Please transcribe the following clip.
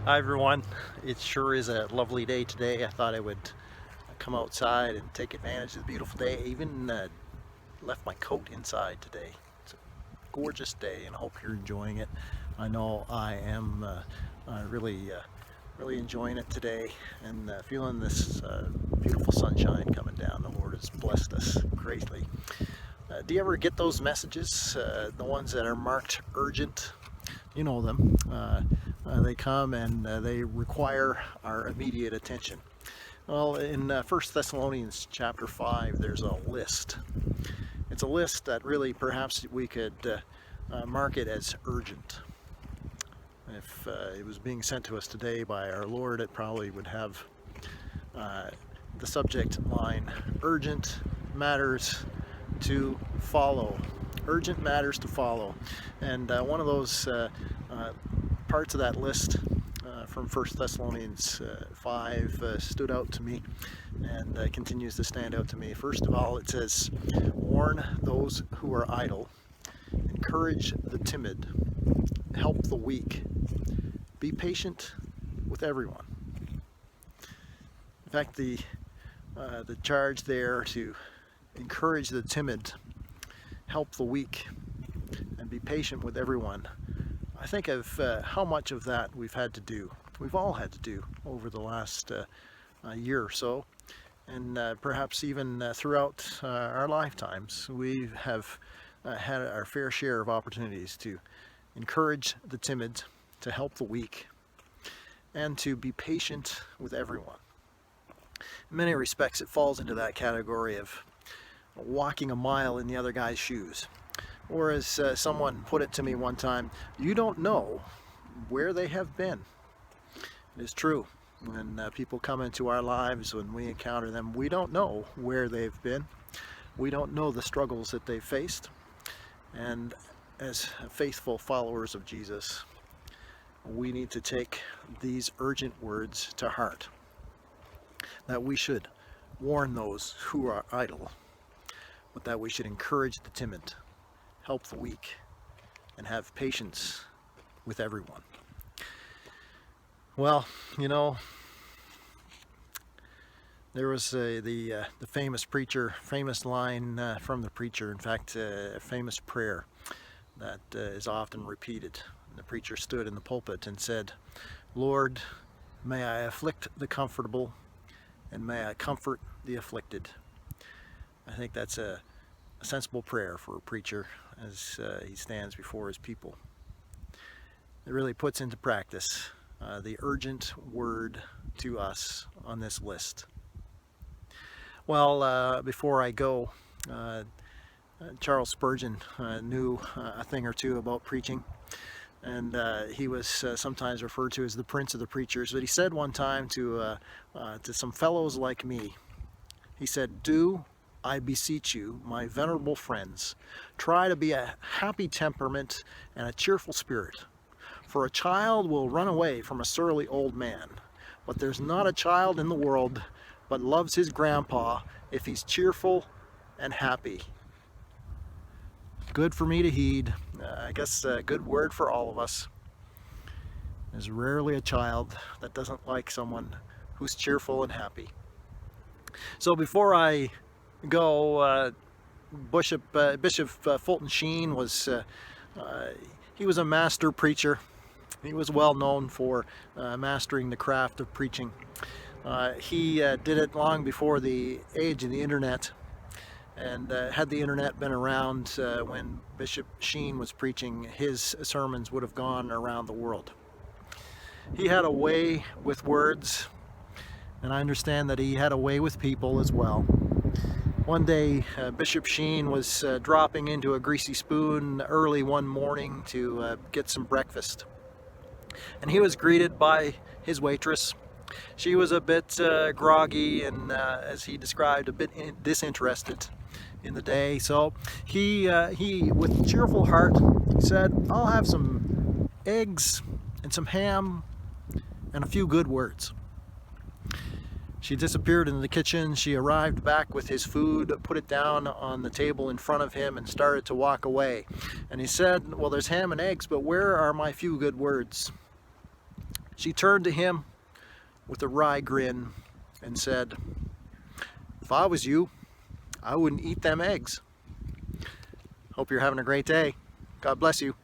Hi everyone. It sure is a lovely day today. I thought I would come outside and take advantage of the beautiful day. I even left my coat inside today. It's a gorgeous day and I hope you're enjoying it. I know I am really enjoying it today and feeling this beautiful sunshine coming down. The Lord has blessed us greatly. Do you ever get those messages, the ones that are marked urgent? You know them. They come and they require our immediate attention. Well, in 1 Thessalonians chapter 5, there's a list. It's a list that really perhaps we could mark it as urgent. If it was being sent to us today by our Lord, it probably would have the subject line, urgent matters to follow. Urgent matters to follow. And one of those parts of that list from 1 Thessalonians 5 stood out to me and continues to stand out to me. First of all, it says, warn those who are idle, encourage the timid, help the weak, be patient with everyone. In fact, the charge there to encourage the timid, help the weak, and be patient with everyone. I think of how much of that we've had to do. We've all had to do over the last year or so, and perhaps even throughout our lifetimes. We have had our fair share of opportunities to encourage the timid, to help the weak, and to be patient with everyone. In many respects, it falls into that category of walking a mile in the other guy's shoes. Or as someone put it to me one time, you don't know where they have been. It is true. When people come into our lives, when we encounter them, we don't know where they've been. We don't know the struggles that they've faced. And as faithful followers of Jesus, we need to take these urgent words to heart. That we should warn those who are idle, but that we should encourage the timid, help the weak, and have patience with everyone. Well, you know, there was the famous preacher, famous line from the preacher, in fact, a famous prayer that is often repeated. The preacher stood in the pulpit and said, Lord, may I afflict the comfortable, and may I comfort the afflicted. I think that's a sensible prayer for a preacher as he stands before his people. It really puts into practice the urgent word to us on this list. Well, before I go, Charles Spurgeon knew a thing or two about preaching, and he was sometimes referred to as the prince of the preachers. But he said one time to some fellows like me, he said, "Do, I beseech you, my venerable friends, try to be a happy temperament and a cheerful spirit. For a child will run away from a surly old man, but there's not a child in the world but loves his grandpa if he's cheerful and happy." Good for me to heed. I guess a good word for all of us. There's rarely a child that doesn't like someone who's cheerful and happy. So before I go, Bishop Fulton Sheen was he was a master preacher. He was well known for mastering the craft of preaching. He did it long before the age of the internet. And had the internet been around when Bishop Sheen was preaching, his sermons would have gone around the world. He had a way with words, and I understand that he had a way with people as well. One day, Bishop Sheen was dropping into a Greasy Spoon early one morning to get some breakfast. And he was greeted by his waitress. She was a bit groggy and, as he described, a bit disinterested in the day. So he with cheerful heart, said, "I'll have some eggs and some ham and a few good words." She disappeared into the kitchen. She arrived back with his food, put it down on the table in front of him, and started to walk away. And he said, "Well, there's ham and eggs, but where are my few good words?" She turned to him with a wry grin and said, "If I was you, I wouldn't eat them eggs." Hope you're having a great day. God bless you.